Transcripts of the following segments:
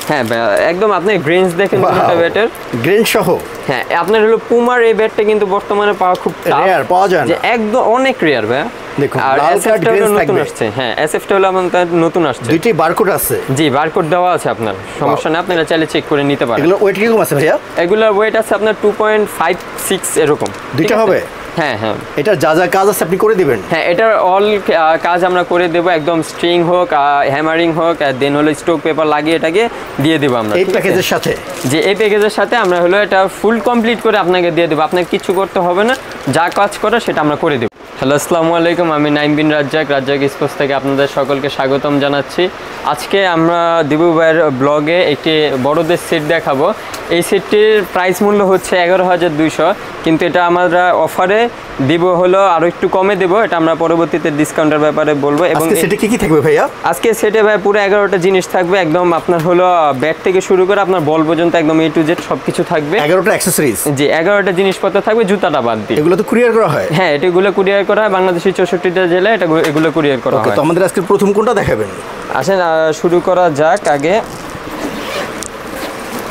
হ্যাঁ একদম আপনি গ্রেনস দেখেন পুরোটা ব্যাটের গ্রেন সহ। হ্যাঁ আপনার হলো পুমার এই ব্যাটটা কিন্তু বর্তমানে পাওয়া খুব রেয়ার, পাওয়া যায় না, একদম অনেক রেয়ার ভাই। দেখুন আর লাল কার্ড গ্রেন নতুন আসছে। হ্যাঁ এসএফটা হলো আমাদের নতুন আসছে। দুইটাই বারকোড আছে? জি বারকোড দেওয়া আছে আপনার, সমস্যা নেই, আপনারা চাইলে চেক করে নিতে পারেন। এগুলো ওয়েট কিরকম আছে ভাইয়া? এগুলোর ওয়েট আছে আপনার 2.56 এরকম। দুইটা হবে? হ্যাঁ হ্যাঁ। এটা যা যা কাজ আছে আপনি করে দিবেন? হ্যাঁ এটার অল কাজ আমরা করে দেবো, একদম স্ট্রিং হোক, হ্যামারিং হোক, দেন হলো স্টোক পেপার লাগিয়ে এটাকে দিয়ে দেবো আমরা এই প্যাকেজের সাথে। যে এই প্যাকেজের সাথে আমরা হলো এটা ফুল কমপ্লিট করে আপনাকে দিয়ে দেবো, আপনাকে কিছু করতে হবে না, যা কাজ করে সেটা আমরা করে দেবো। হ্যালো আসসালামু আলাইকুম, আমি নাইম বিন রাজ্জাক স্পোর্টস থেকে আপনাদের সকলকে স্বাগতম জানাচ্ছি। আজকে আমরা দিবু ভাইয়ের ব্লগে একটি বড়দের সেট দেখাবো। এই সেটটির প্রাইস মূল্য হচ্ছে 11,200, কিন্তু এটা আমরা অফারে দিব হলো আরও একটু কমে দেবো, এটা আমরা পরবর্তীতে ডিসকাউন্টের ব্যাপারে বলবো। এবং সেটা কি থাকবে ভাইয়া? আজকে সেটে ভাই পুরো 11টা জিনিস থাকবে, একদম আপনার হলো ব্যাট থেকে শুরু করে আপনার বল পর্যন্ত একদম A to Z সব কিছু থাকবে। 11টা অ্যাকসেসরিজ? জি 11টা জিনিসপত্র থাকবে, জুতাটা বাদ দিয়ে। এগুলো তো কুরিয়ার করা হয়? হ্যাঁ এগুলো কুরিয়ার করা হয়, বাংলাদেশের 64টা জেলায় এগুলো কুরিয়ার করা হয়। তো আমাদের আজকে প্রথম কোনটা দেখাবেন? আসেন শুরু করা যাক। আগে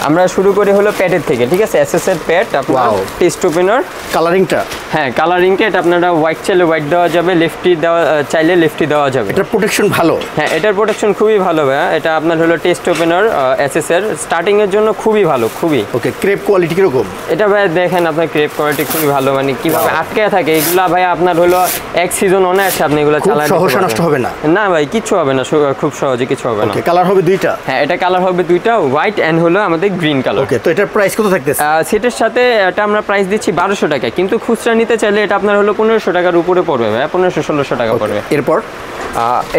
আমরা শুরু করি হলো প্যাডের থেকে, ঠিক আছে? এসএসএর প্যাড আপনার টেস্ট ওপেনার। কালারিংটা? হ্যাঁ কালারিংটা এটা আপনারা হোয়াইট চাইলে হোয়াইট দেওয়া যাবে, লেফটি দেওয়া চাইলে লেফটি দেওয়া যাবে। এটার প্রোটেকশন ভালো? হ্যাঁ এটার প্রোটেকশন খুবই ভালো ভাই। এটা আপনার হলো টেস্ট ওপেনার এসএসএর, স্টার্টিং এর জন্য খুবই ভালো, খুবই। ওকে, ক্রেপ কোয়ালিটি কিরকম? এটা ভাই দেখেন আপনার ক্রেপ কোয়ালিটি খুবই ভালো, মানে কিভাবে আটকে থাকে এগুলা ভাই আপনার হলো এক সিজন অনায়াসে আপনি এগুলো চালাতে সহজ নষ্ট হবে না? না ভাই কিচ্ছু হবে না, খুব সহজে কিছু হবে না। ওকে, কালার হবে দুইটা? হ্যাঁ এটা কালার হবে দুইটা, হোয়াইট এন্ড হলো আমাদের গ্রিন কালার। ওকে, তো এটার প্রাইস কত থাকতেছে? সেটের সাথে এটা আমরা প্রাইস দিচ্ছি 1200 টাকা, কিন্তু খুচরা নিতে চাইলে এটা আপনার হলো 1500 টাকার উপরে পড়বে ভাই, 1500-1600 টাকা পড়বে।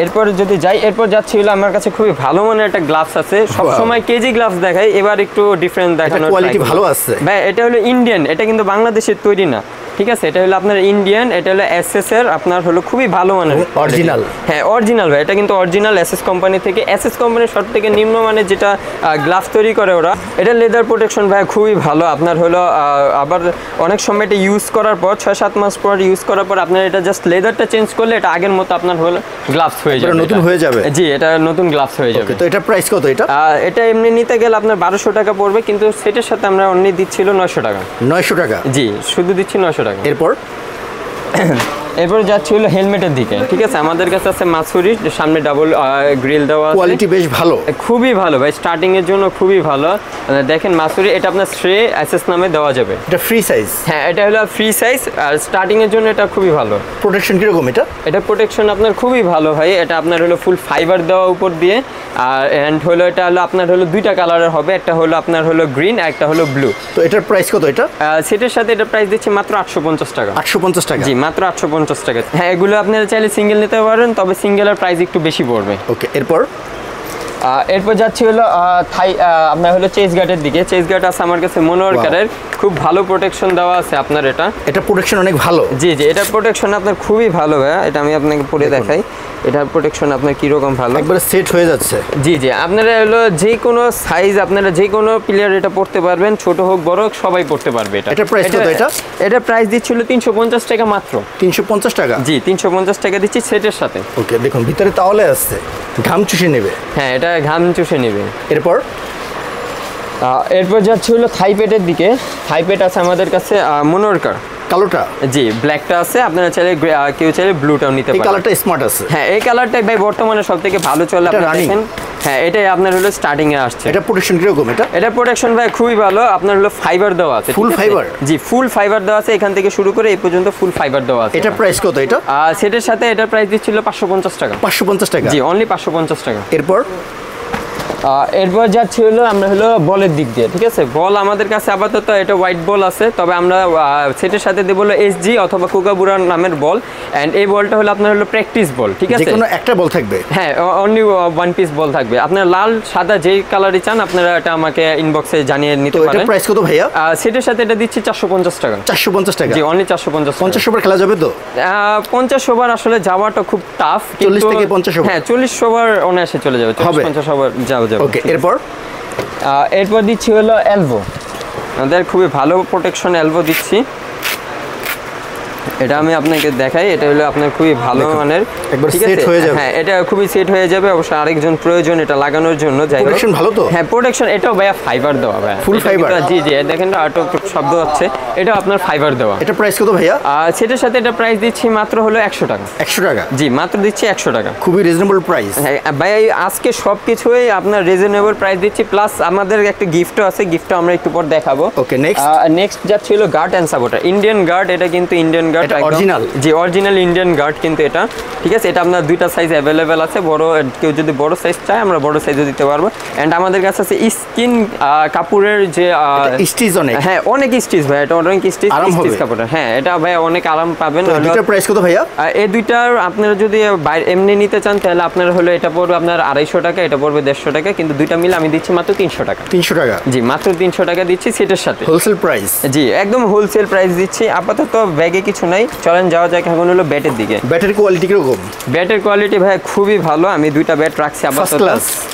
এরপর যদি যাই, এরপর যাচ্ছি হলো আমার কাছে খুবই ভালো মানের একটা গ্লাভস আছে। সবসময় কেজি গ্লাভস দেখাই, এবার একটু ডিফারেন্ট দেখানোর কোয়ালিটি ভালো আছে ভাই। এটা হলো ইন্ডিয়ান, এটা কিন্তু বাংলাদেশের তৈরি না, ঠিক আছে? এটা হলো আপনার ইন্ডিয়ান, এটা হলো এসএস এর, আপনার হলো খুবই ভালো মানের অরিজিনাল। হ্যাঁ অরিজিনাল ভাই, এটা কিন্তু অরিজিনাল এসএস কোম্পানি থেকে। এসএস কোম্পানির সব থেকে নিম্ন মানের যেটা গ্লাভস তৈরি করে ওরা, এটা লেদার প্রোটেকশন ভাই খুবই ভালো। আপনার হলো আবার অনেক সময় এটা ইউজ করার পর 6-7 মাস পর ইউজ করার পর আপনার এটা জাস্ট লেদারটা চেঞ্জ করলে এটা আগের মতো আপনার হলো গ্লাভস হয়ে যাবে, নতুন হয়ে যাবে। জি এটা নতুন গ্লাভস হয়ে যাবে। তো এটা প্রাইস কত? এটা এমনি নিতে গেলে আপনার 1200 টাকা পড়বে, কিন্তু সেটের সাথে আমরা অনলি দিচ্ছিল 900 টাকা। 900 টাকা? জি শুধু দিচ্ছি 900 টাকা। এরপর যাচ্ছি হলো হেলমেটের দিকে, ঠিক আছে? আমাদের কাছে আছে মাসুরি, সামনে ডাবল গ্রিল দেওয়া আছে, কোয়ালিটি বেশ ভালো, খুবই ভালো ভাই, স্টার্টিং এর জন্য খুবই ভালো। দেখেন মাসুরি, এটা আপনার শ্রে এসএস নামে দেওয়া যাবে। এটা ফ্রি সাইজ? হ্যাঁ এটা হলো ফ্রি সাইজ, আর স্টার্টিং এর জন্য এটা খুবই ভালো। প্রোটেকশন কিরকম এটা? এটা প্রোটেকশন আপনার খুবই ভালো ভাই। এটা আপনার হলো ফুল ফাইবার দেওয়া উপর দিয়ে, আর এন্ড হলো এটা হলো আপনার হলো দুইটা কালারের হবে, একটা হলো আপনার হলো গ্রিন, একটা হলো ব্লু। তো এটার প্রাইস কত? এটা সেটের সাথে এটা প্রাইস দিচ্ছি মাত্র 850 টাকা। 850 টাকা? জি মাত্র 850 টাকা। হ্যাঁ এগুলো আপনারা চাইলে সিঙ্গেল নিতে পারেন, তবে সিঙ্গেলের প্রাইস একটু বেশি পড়বে। ওকে, এরপর যাচ্ছি হলো আপনার হলো চেস গার্ডের দিকে। চেস গার্ড আছে আমার কাছে মনোয়ারকারের, খুব ভালো প্রোটেকশন দেওয়া আছে আপনার। এটা প্রোটেকশন অনেক ভালো? জি এটার প্রোটেকশন আপনার খুবই ভালো ভাইয়া। এটা আমি আপনাকে পরে দেখাই, এটার প্রোটেকশন আপনার কিরকম ভালো, একবারে সেট হয়ে যাচ্ছে। জি আপনারা হলো যে কোনো সাইজ, আপনারা যে কোনো প্লেয়ার এটা পড়তে পারবেন, ছোট হোক বড় হোক সবাই পড়তে পারবে। এটা প্রাইস কত? এটা প্রাইস দিচ্ছিল 350 টাকা মাত্র। 350 টাকা? জি 350 টাকা দিচ্ছি সেটের সাথে। ওকে, দেখুন ভিতরে তাহলে আসছে, ঘাম চুষে নেবে। হ্যাঁ এটা ঘাম চুষে নেবে। এরপর যাচ্ছে হলো থাইপেটের দিকে। থাইপেট আছে আমাদের কাছে মনোয়ারকার, কালোটা? জি ব্ল্যাকটা আছে, আপনারা চাইলে কেউ চাইলে ব্লুটাও নিতে পারেন। এই কালারটা স্মার্ট আছে? হ্যাঁ এই কালারটাই ভাই বর্তমানে সবথেকে ভালো চলে। আপনারা দেখেন হ্যাঁ এটাই আপনার হলো স্টার্টিং এ আসছে। এটা প্রোটেকশন কিরকম? এটা প্রোটেকশন ভাই খুবই ভালো। আপনার হলো ফাইবার দেওয়া আছে, ফুল ফাইবার? জি ফুল ফাইবার দেওয়া আছে, এখান থেকে শুরু করে এই পর্যন্ত ফুল ফাইবার দেওয়া আছে। এটা প্রাইস কত? এটা সেটের সাথে এটা প্রাইস দিচ্ছিল 550 টাকা। 550 টাকা? জি অনলি 550 টাকা। এরপর যাচ্ছি হলো আমরা হলো বলের দিক দিয়ে, ঠিক আছে? বল আমাদের কাছে আপাতত এটা হোয়াইট বল আছে, তবে আমরা সেটের সাথে দেব হলো এসজি অথবা কোকাবুরা নামের বল। এন্ড এই বলটা হলো আপনার হলো প্র্যাকটিস বল, ঠিক আছে? যেকোনো একটা বল থাকবে? হ্যাঁ অনলি ওয়ান পিস বল থাকবে। আপনার লাল সাদা যেই কালারই চান আপনারা এটা আমাকে ইনবক্সে জানিয়ে নিতে পারেন। এটা প্রাইস কত ভাইয়া? সেটের সাথে এটা দিচ্ছি 450 টাকা। 450 টাকা? জি অনলি 450। 50 ওভার খেলা যাবে তো? 50 ওভার আসলে যাওয়াটা খুব টাফ। 40 থেকে 50 ওভার? হ্যাঁ 40 ওভার অনায়াসে চলে যাবে, 40-50 ওভার যাবে। ওকে, এরপর দিচ্ছি হলো এলভো। আমাদের খুবই ভালো প্রোটেকশন এলভো দিচ্ছি। এটা আমি আপনাকে দেখাই, এটা হলো আপনার খুবই ভালো মানের, একবার ঠিক সেট আছে? হয়ে যাবে। হ্যাঁ, এটা খুবই সেট হয়ে যাবে। অবশ্য আরেকজন প্রয়োজন এটা লাগানোর জন্য, যাই হোক। প্রোটেকশন ভালো তো? হ্যাঁ, প্রোটেকশন এটাও ভাইয়া ফাইবার দেওয়া ভাইয়া, ফুল ফাইবার। জি জি, দেখেন অটো শব্দ হচ্ছে, এটাও আপনার ফাইবার দেওয়া। এটা প্রাইস কত ভাইয়া? সেটার সাথে এটা প্রাইস দিচ্ছি মাত্র হলো 100 টাকা। 100 টাকা? জি, মাত্র দিচ্ছি 100 টাকা। খুবই রিজনেবল প্রাইস। হ্যাঁ ভাই, আজকে সব কিছুই আপনার রিজনেবল প্রাইস দিচ্ছি, প্লাস আমাদের একটা গিফটও আছে, গিফটটা আমরা একটু পর দেখাবো। ওকে, নেক্সট নেক্সট যাচ্ছে হলো guard and supporter, Indian guard. এটা কিন্তু ইন্ডিয়ান গার্ড, অরিজিনাল। জি, অরিজিনাল ইন্ডিয়ান গার্ড কিন্তু এটা, ঠিক আছে? এটা আপনার দুইটা সাইজ অ্যাভেলেবেল আছে, বড় কেউ যদি বড় সাইজ চায় আমরা বড় সাইজও দিতে পারবো। অ্যান্ড আমাদের কাছে আছে স্কিন কাপড়ের যে স্টিচ অনেক, হ্যাঁ অনেক স্টিচ ভাই, এটা অনেক স্টিচ কাপড়ের। হ্যাঁ, এটা ভাই অনেক আরাম পাবেন। এটার প্রাইস কত ভাইয়া? এই দুইটার আপনারা যদি এমনি নিতে চান তাহলে আপনার হলো এটা পড়বে আপনার 250 টাকা, এটা পড়বে 150 টাকা, কিন্তু দুইটা মিলে আমি দিচ্ছি মাত্র 300 টাকা। 300 টাকা? জি, মাত্র 300 টাকা দিচ্ছি সেটের সাথে, হোলসেল প্রাইস। জি, একদম হোলসেল প্রাইস দিচ্ছি। আপাতত ব্যাগে কিছু নাই, চলেন যাওয়া যাক এখন হলো ব্যাটের দিকে। ব্যাটের কোয়ালিটি কিরকম? ব্যাটের কোয়ালিটি ভাই খুবই ভালো, আমি দুইটা ব্যাট রাখছি আপাতত।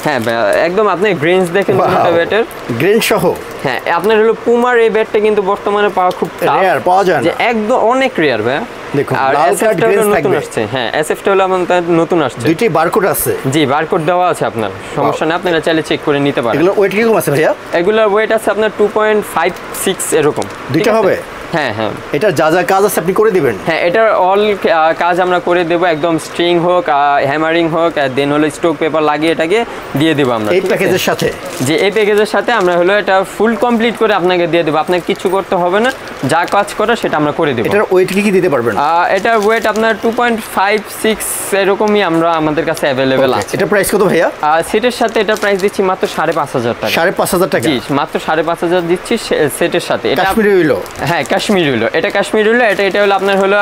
হ্যাঁ, একদম আপনি গ্রেনস দেখেন দুইটা ব্যাটের, গ্রেন সহ। হ্যাঁ, আপনার হলো পুমার এই ব্যাটটা কিন্তু বর্তমানে পাওয়া খুব রেয়ার, পাওয়া যায় না, একদম অনেক রেয়ার ভাই। দেখুন, আর লাল কার্ড গ্রেন নতুন থাকবে। আসছে, হ্যাঁ এসএফটা হলো আমাদের নতুন আসছে। দুইটি বারকোড আছে? জি, বারকোড দেওয়া আছে, আপনার সমস্যা নেই, আপনারা চাইলে চেক করে নিতে পারেন। এগুলো ওয়েট কিরকম আছে ভাইয়া? এগুলোর ওয়েট আছে আপনার 2.56 এরকম। দুইটা হবে? হ্যাঁ হ্যাঁ, এটা যা যা কাজ আছে আপনি করে দিবেন? হ্যাঁ, এটার অল কাজ আমরা করে দেবো, একদম স্ট্রিং হোক, হ্যামারিং হোক, দেন হলো স্টোক পেপার লাগিয়ে এটাকে দিয়ে দেবো আমরা এই প্যাকেজের সাথে। যে এই প্যাকেজের সাথে আমরা হলো এটা ফুল কমপ্লিট করে আপনাকে দিয়ে দেবো, আপনাকে কিছু করতে হবে না, যা কাজ করে সেটা আমরা করে দেবো। এটার ওয়েট কি দিতে পারবেন? এটার ওয়েট আপনার 2.56 এরকমই আমরা আমাদের কাছে অ্যাভেলেবেল আছে। এটা প্রাইস কত ভাইয়া? সেটের সাথে এটা প্রাইস দিচ্ছি মাত্র 5,500 টাকা। 5,500 টাকা? জি, মাত্র 5,500 দিচ্ছি সেটের সাথে। এটা কাশ্মীরি হইলো? হ্যাঁ, কাশ্মীরি হইলো, এটা কাশ্মীরি হইলো, এটা হলো আপনার হলো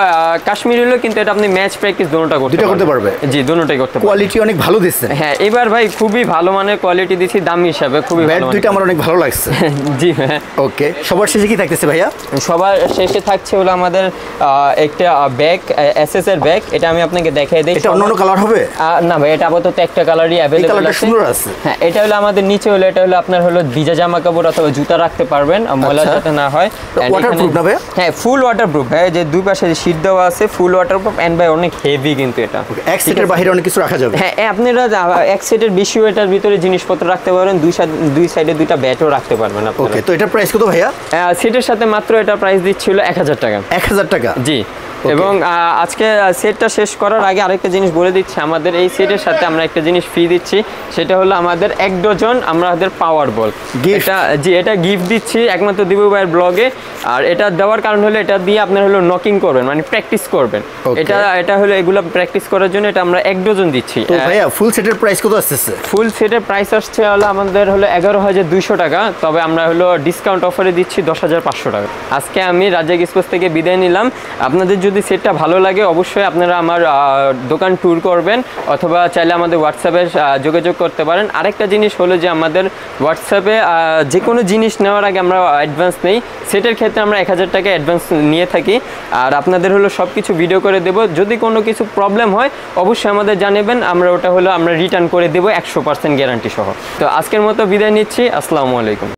কাশ্মীরি হইলো, কিন্তু এটা আপনি ম্যাচ প্র্যাকটিস দুটোটা করতে পারবে। জি, দুটোটাই করতে পারবে। কোয়ালিটি অনেক ভালো দিচ্ছে। হ্যাঁ, এবার ভাই খুবই ভালো মানের কোয়ালিটি দিছি, দাম হিসাবে খুবই ভালো। দুইটা আমার অনেক ভালো লাগছে। জি হ্যাঁ। ওকে, সবার শেষে কি থাকতেছে ভাইয়া? সবার শেষে থাকছে হলো আমাদের একটা ব্যাগ, এসএস এর ব্যাগ। এটা আমি আপনাকে দেখাই দিই। এটা অন্য কালার হবে? না ভাই, এটা আপাতত একটা কালারই অ্যাভেলেবল আছে। সুন্দর আছে। হ্যাঁ, এটা হলো আমাদের নিচে হলো, এটা হলো আপনার হলো ভিজা জামা কাপড় অথবা জুতা রাখতে পারবেন, ময়লা যাতে না হয়। ওয়াটারপ্রুফ না ভাই? হ্যাঁ, ফুল ওয়াটারপ্রুফ ভাই, যে দুই পাশে শীট দেওয়া আছে, ফুল ওয়াটারপ্রুফ। এন্ড ভাই অনেক হেভি কিন্তু এটা, এক সেটের বাইরে অনেক কিছু রাখা যাবে। হ্যাঁ, আপনারা এক সেটের বেশি ওয়েটার ভিতরে জিনিসপত্র রাখতে পারবেন, দুই সাইডে দুইটা ব্যাটও রাখতে পারবেন আপনারা। ওকে, তো এটার প্রাইস কত ভাইয়া? সেটের সাথে মাত্র এটা প্রাইস দিচ্ছিল 1,000 টাকা। 1,000 টাকা? জি। এবং আজকে সেটটা শেষ করার আগে আরেকটা জিনিস বলে দিচ্ছি, আমাদের এই সেটের সাথে আমরা একটা জিনিস ফ্রি দিচ্ছি, সেটা হলো আমাদের 1 ডজন আমাদের পাওয়ার বল। এটা গিফট দিচ্ছি একমাত্র দিবু ভাইয়ের ব্লগে। আর এটা দেওয়ার কারণ হলো এটা দিয়ে আপনার হলো নকিং করবেন, মানে প্র্যাকটিস করবেন। এটা হলো এগুলো প্র্যাকটিস করার জন্য এটা আমরা 1 ডজন দিচ্ছি। তো ভাইয়া ফুল সেটের প্রাইস কত আসছে? ফুল সেটের প্রাইস আসছে হলো আমাদের হলো 11,200 টাকা, তবে আমরা হলো ডিসকাউন্ট অফারে দিচ্ছি 10,500 টাকা। আজকে আমি রাজ্জাক স্পোর্টস থেকে বিদায় নিলাম। আপনাদের যদি সেটটা ভালো লাগে অবশ্যই আপনারা আমার দোকান ট্যুর করবেন, অথবা চাইলে আমাদের হোয়াটসঅ্যাপে যোগাযোগ করতে পারেন। আরেকটা জিনিস হলো যে আমাদের হোয়াটসঅ্যাপে যে কোনো জিনিস নেওয়ার আগে আমরা অ্যাডভান্স নেই। সেটের ক্ষেত্রে আমরা 1,000 টাকা অ্যাডভান্স নিয়ে থাকি। আর আপনাদের হলো সব কিছু ভিডিও করে দেব, যদি কোনো কিছু প্রবলেম হয় অবশ্যই আমাদের জানাবেন, আমরা ওটা হলো আমরা রিটার্ন করে দেবো 100% গ্যারান্টি সহ। তো আজকের মতো বিদায় নিচ্ছি, আসসালামু আলাইকুম।